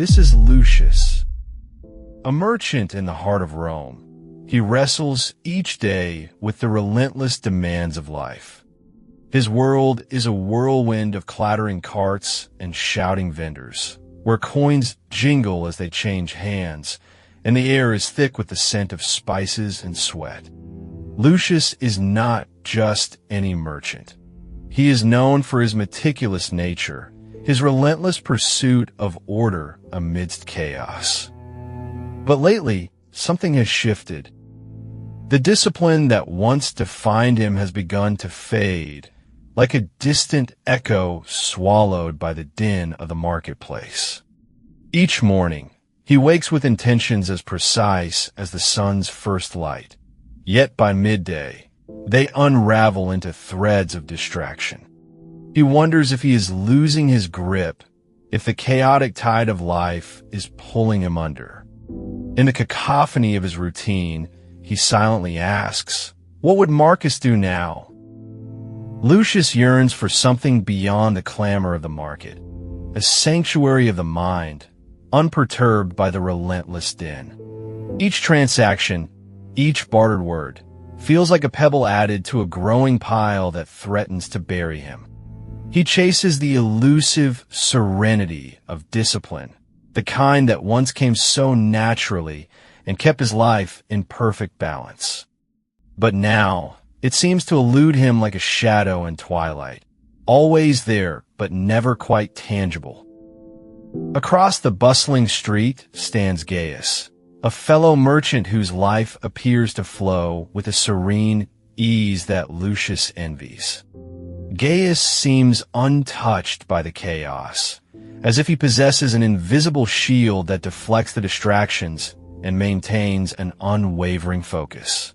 This is Lucius, a merchant in the heart of Rome. He wrestles each day with the relentless demands of life. His world is a whirlwind of clattering carts and shouting vendors, where coins jingle as they change hands, and the air is thick with the scent of spices and sweat. Lucius is not just any merchant. He is known for his meticulous nature, his relentless pursuit of order amidst chaos. But lately, something has shifted. The discipline that once defined him has begun to fade, like a distant echo swallowed by the din of the marketplace. Each morning, he wakes with intentions as precise as the sun's first light. Yet by midday, they unravel into threads of distraction. He wonders if he is losing his grip, if the chaotic tide of life is pulling him under. In the cacophony of his routine, he silently asks, what would Marcus do now? Lucius yearns for something beyond the clamor of the market, a sanctuary of the mind, unperturbed by the relentless din. Each transaction, each bartered word, feels like a pebble added to a growing pile that threatens to bury him. He chases the elusive serenity of discipline, the kind that once came so naturally and kept his life in perfect balance. But now, it seems to elude him like a shadow in twilight, always there but never quite tangible. Across the bustling street stands Gaius, a fellow merchant whose life appears to flow with a serene ease that Lucius envies. Gaius seems untouched by the chaos, as if he possesses an invisible shield that deflects the distractions and maintains an unwavering focus.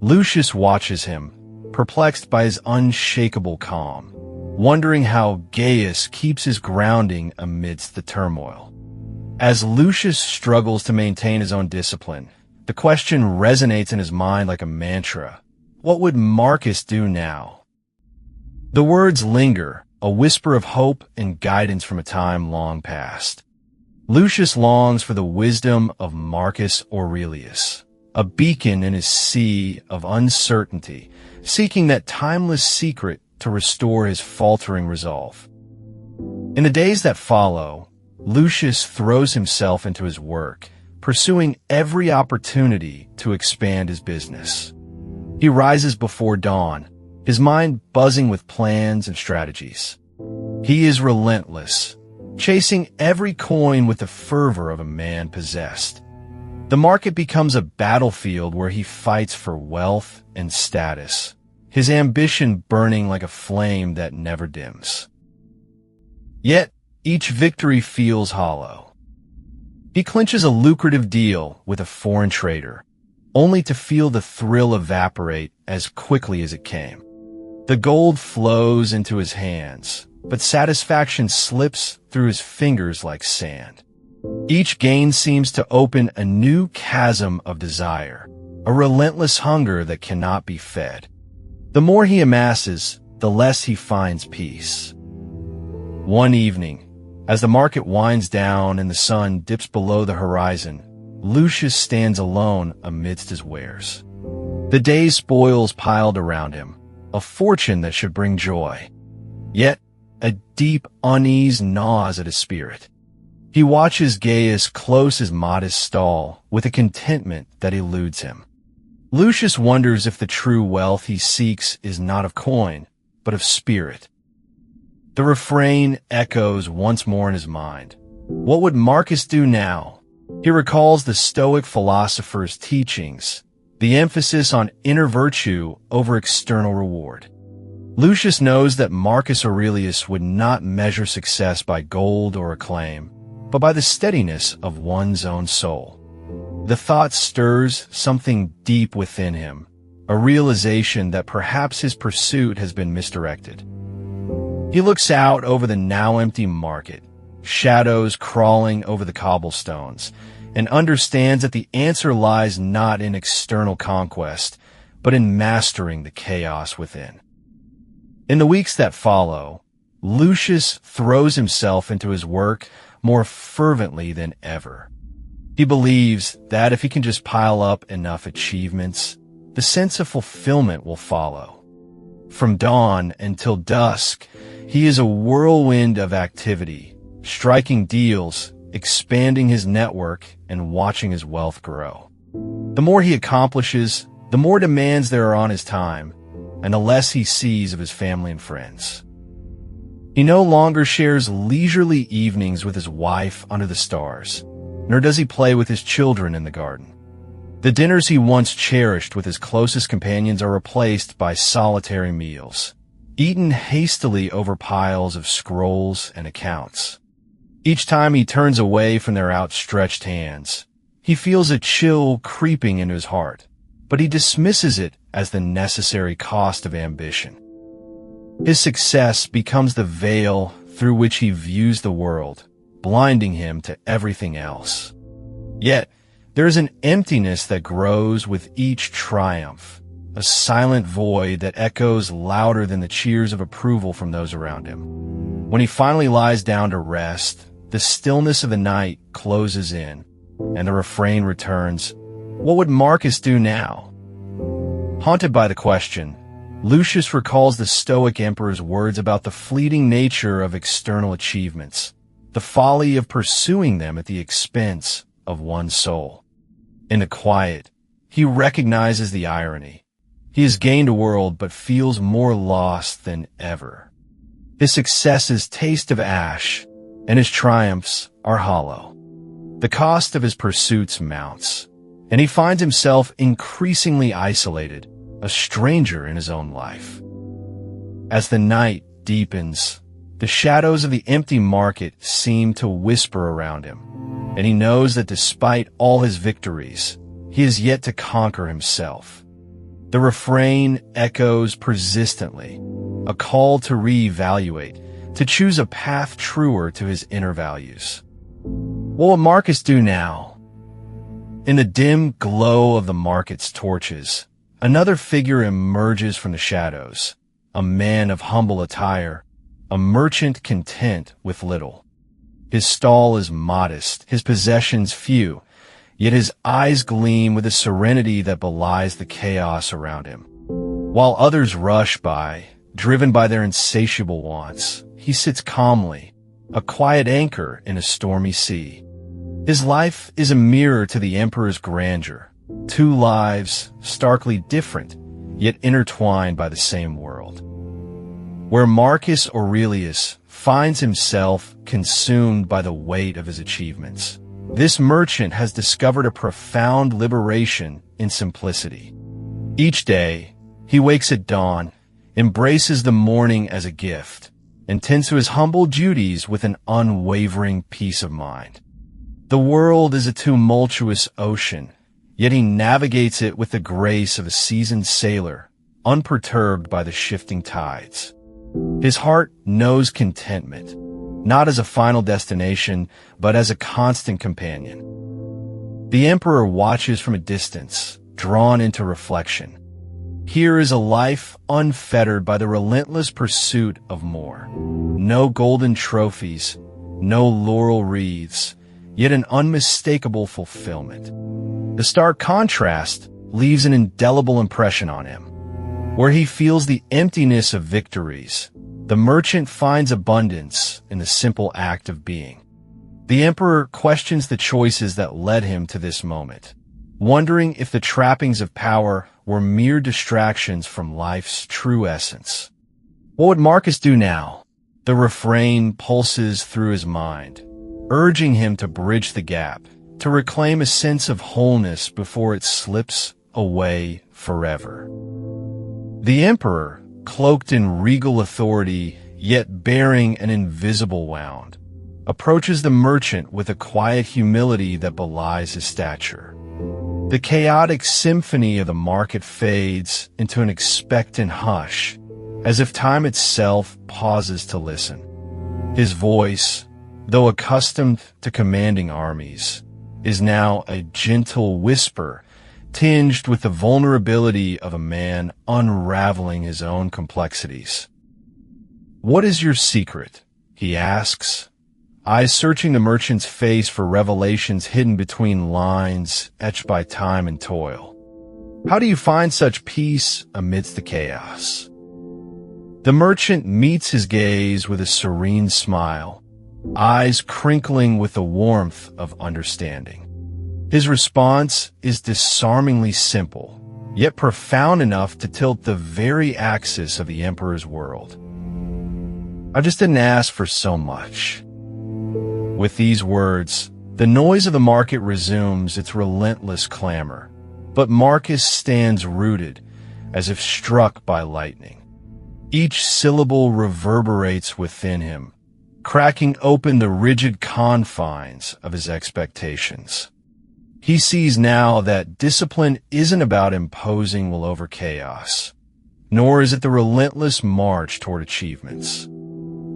Lucius watches him, perplexed by his unshakable calm, wondering how Gaius keeps his grounding amidst the turmoil. As Lucius struggles to maintain his own discipline, the question resonates in his mind like a mantra. What would Marcus do now? The words linger, a whisper of hope and guidance from a time long past. Lucius longs for the wisdom of Marcus Aurelius, a beacon in his sea of uncertainty, seeking that timeless secret to restore his faltering resolve. In the days that follow, Lucius throws himself into his work, pursuing every opportunity to expand his business. He rises before dawn, his mind buzzing with plans and strategies. He is relentless, chasing every coin with the fervor of a man possessed. The market becomes a battlefield where he fights for wealth and status, his ambition burning like a flame that never dims. Yet, each victory feels hollow. He clinches a lucrative deal with a foreign trader, only to feel the thrill evaporate as quickly as it came. The gold flows into his hands, but satisfaction slips through his fingers like sand. Each gain seems to open a new chasm of desire, a relentless hunger that cannot be fed. The more he amasses, the less he finds peace. One evening, as the market winds down and the sun dips below the horizon, Lucius stands alone amidst his wares. The day's spoils piled around him, a fortune that should bring joy. Yet, a deep unease gnaws at his spirit. He watches Gaius close his modest stall with a contentment that eludes him. Lucius wonders if the true wealth he seeks is not of coin, but of spirit. The refrain echoes once more in his mind. What would Marcus do now? He recalls the Stoic philosopher's teachings, the emphasis on inner virtue over external reward. Lucius knows that Marcus Aurelius would not measure success by gold or acclaim, but by the steadiness of one's own soul. The thought stirs something deep within him, a realization that perhaps his pursuit has been misdirected. He looks out over the now empty market, shadows crawling over the cobblestones, and understands that the answer lies not in external conquest, but in mastering the chaos within. In the weeks that follow, Lucius throws himself into his work more fervently than ever. He believes that if he can just pile up enough achievements, the sense of fulfillment will follow. From dawn until dusk, he is a whirlwind of activity, striking deals, expanding his network, and watching his wealth grow. The more he accomplishes, the more demands there are on his time, and the less he sees of his family and friends. He no longer shares leisurely evenings with his wife under the stars, nor does he play with his children in the garden. The dinners he once cherished with his closest companions are replaced by solitary meals, eaten hastily over piles of scrolls and accounts. Each time he turns away from their outstretched hands, he feels a chill creeping into his heart, but he dismisses it as the necessary cost of ambition. His success becomes the veil through which he views the world, blinding him to everything else. Yet, there is an emptiness that grows with each triumph, a silent void that echoes louder than the cheers of approval from those around him. When he finally lies down to rest, the stillness of the night closes in, and the refrain returns, "What would Marcus do now?" Haunted by the question, Lucius recalls the Stoic emperor's words about the fleeting nature of external achievements, the folly of pursuing them at the expense of one's soul. In the quiet, he recognizes the irony. He has gained a world but feels more lost than ever. His successes taste of ash, and his triumphs are hollow. The cost of his pursuits mounts, and he finds himself increasingly isolated, a stranger in his own life. As the night deepens, the shadows of the empty market seem to whisper around him, and he knows that despite all his victories, he is yet to conquer himself. The refrain echoes persistently, a call to reevaluate, to choose a path truer to his inner values. What will Marcus do now? In the dim glow of the market's torches, another figure emerges from the shadows, a man of humble attire, a merchant content with little. His stall is modest, his possessions few, yet his eyes gleam with a serenity that belies the chaos around him. While others rush by, driven by their insatiable wants, he sits calmly, a quiet anchor in a stormy sea. His life is a mirror to the emperor's grandeur, two lives starkly different, yet intertwined by the same world. Where Marcus Aurelius finds himself consumed by the weight of his achievements, this merchant has discovered a profound liberation in simplicity. Each day, he wakes at dawn, embraces the morning as a gift, and tends to his humble duties with an unwavering peace of mind. The world is a tumultuous ocean, yet he navigates it with the grace of a seasoned sailor, unperturbed by the shifting tides. His heart knows contentment, not as a final destination, but as a constant companion. The emperor watches from a distance, drawn into reflection. Here is a life unfettered by the relentless pursuit of more. No golden trophies, no laurel wreaths, yet an unmistakable fulfillment. The stark contrast leaves an indelible impression on him. Where he feels the emptiness of victories, the merchant finds abundance in the simple act of being. The emperor questions the choices that led him to this moment, wondering if the trappings of power were mere distractions from life's true essence. What would Marcus do now? The refrain pulses through his mind, urging him to bridge the gap, to reclaim a sense of wholeness before it slips away forever. The emperor, cloaked in regal authority, yet bearing an invisible wound, approaches the merchant with a quiet humility that belies his stature. The chaotic symphony of the market fades into an expectant hush, as if time itself pauses to listen. His voice, though accustomed to commanding armies, is now a gentle whisper, tinged with the vulnerability of a man unraveling his own complexities. "What is your secret?" he asks, eyes searching the merchant's face for revelations hidden between lines etched by time and toil. How do you find such peace amidst the chaos? The merchant meets his gaze with a serene smile, eyes crinkling with the warmth of understanding. His response is disarmingly simple, yet profound enough to tilt the very axis of the emperor's world. I just didn't ask for so much. With these words, the noise of the market resumes its relentless clamor, but Marcus stands rooted, as if struck by lightning. Each syllable reverberates within him, cracking open the rigid confines of his expectations. He sees now that discipline isn't about imposing will over chaos, nor is it the relentless march toward achievements.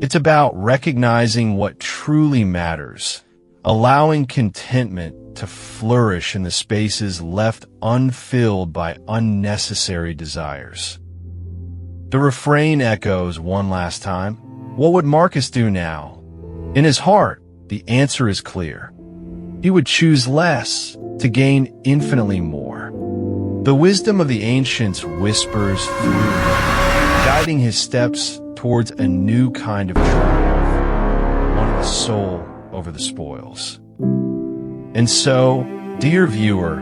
It's about recognizing what truly matters, allowing contentment to flourish in the spaces left unfilled by unnecessary desires. The refrain echoes one last time. What would Marcus do now? In his heart, the answer is clear. He would choose less to gain infinitely more. The wisdom of the ancients whispers through him, guiding his steps towards a new kind of triumph, one of the soul over the spoils. And so, dear viewer,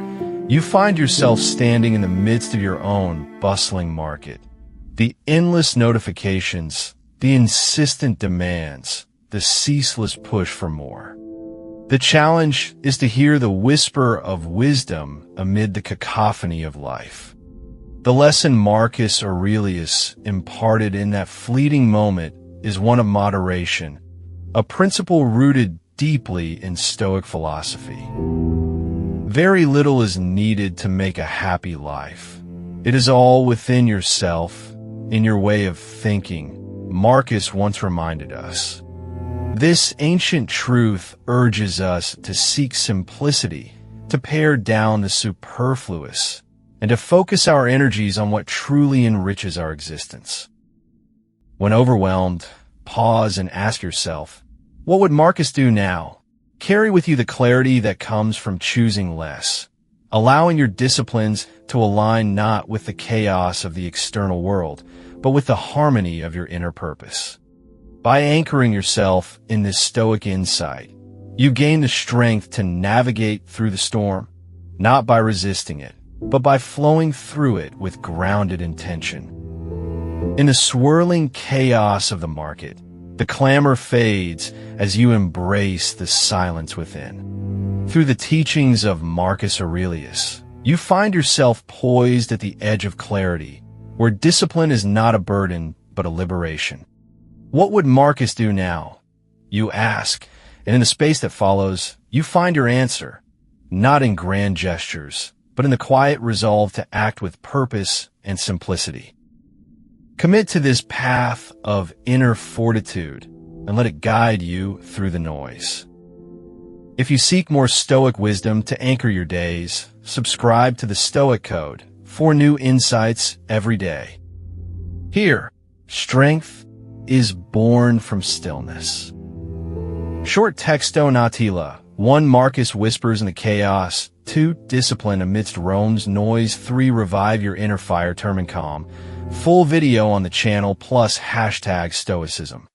you find yourself standing in the midst of your own bustling market. The endless notifications, the insistent demands, the ceaseless push for more. The challenge is to hear the whisper of wisdom amid the cacophony of life. The lesson Marcus Aurelius imparted in that fleeting moment is one of moderation, a principle rooted deeply in Stoic philosophy. Very little is needed to make a happy life. It is all within yourself, in your way of thinking, Marcus once reminded us. This ancient truth urges us to seek simplicity, to pare down the superfluous, and to focus our energies on what truly enriches our existence. When overwhelmed, pause and ask yourself, what would Marcus do now? Carry with you the clarity that comes from choosing less, allowing your disciplines to align not with the chaos of the external world, but with the harmony of your inner purpose. By anchoring yourself in this Stoic insight, you gain the strength to navigate through the storm, not by resisting it, but by flowing through it with grounded intention. In the swirling chaos of the market, the clamor fades as you embrace the silence within. Through the teachings of Marcus Aurelius, you find yourself poised at the edge of clarity, where discipline is not a burden, but a liberation. What would Marcus do now? You ask, and in the space that follows, you find your answer, not in grand gestures, but in the quiet resolve to act with purpose and simplicity. Commit to this path of inner fortitude and let it guide you through the noise. If you seek more Stoic wisdom to anchor your days, subscribe to the Stoic Code for new insights every day. Here, strength is born from stillness. Short texto natila. 1. Marcus whispers in the chaos. 2. Discipline amidst Rome's noise. 3. Revive your inner fire, term and calm. Full video on the channel plus #Stoicism.